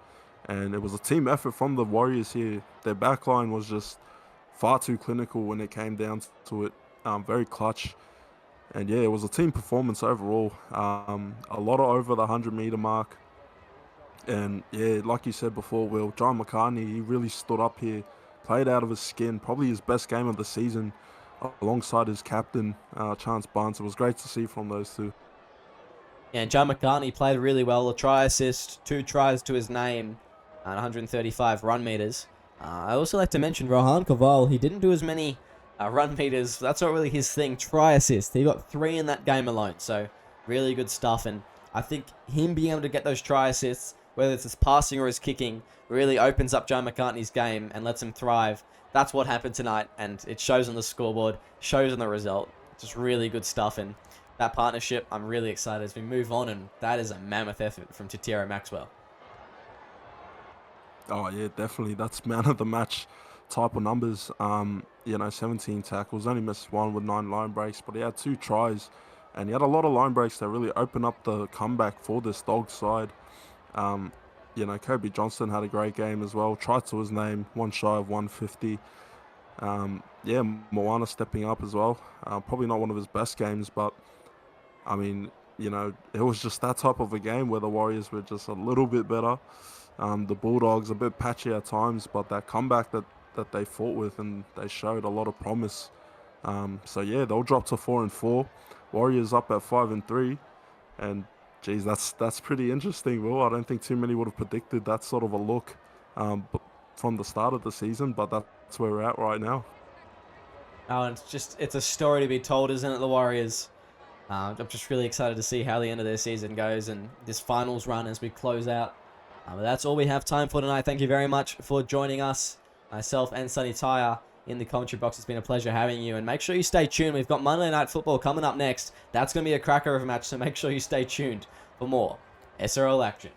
And it was a team effort from the Warriors here. Their backline was just far too clinical when it came down to it. Very clutch. And yeah, it was a team performance overall. A lot of over the 100-meter mark. And yeah, like you said before, Will, John McCartney, he really stood up here, played out of his skin, probably his best game of the season, alongside his captain, Chance Barnes. It was great to see from those two. Yeah, and John McCartney played really well. A try assist, 2 tries to his name, and 135 run meters. I also like to mention Rohan Koval. He didn't do as many run meters. That's not really his thing. Try assist. He got 3 in that game alone. So really good stuff. And I think him being able to get those try assists, whether it's his passing or his kicking, really opens up John McCartney's game and lets him thrive. That's what happened tonight, and it shows on the scoreboard, shows on the result. Just really good stuff. And that partnership, I'm really excited as we move on, and that is a mammoth effort from Titiero Maxwell. Oh yeah, definitely. That's man of the match type of numbers. 17 tackles, only missed 1 with 9 line breaks, but he had 2 tries, and he had a lot of line breaks that really opened up the comeback for this Dogs side. Kobe Johnston had a great game as well. Tried to his name, 1 shy of 150. Moana stepping up as well. Probably not one of his best games, but I mean, it was just that type of a game where the Warriors were just a little bit better. The Bulldogs a bit patchy at times, but that comeback that they fought with, and they showed a lot of promise. They'll drop to 4-4. Warriors up at 5-3, and geez, that's pretty interesting, Will. I don't think too many would have predicted that sort of a look from the start of the season, but that's where we're at right now. Oh, and it's a story to be told, isn't it, the Warriors? I'm just really excited to see how the end of their season goes and this finals run as we close out. But that's all we have time for tonight. Thank you very much for joining us, myself and Sonny Tyre, in the commentary box. It's been a pleasure having you, and make sure you stay tuned. We've got Monday Night Football coming up next. That's going to be a cracker of a match, so make sure you stay tuned for more SRL action.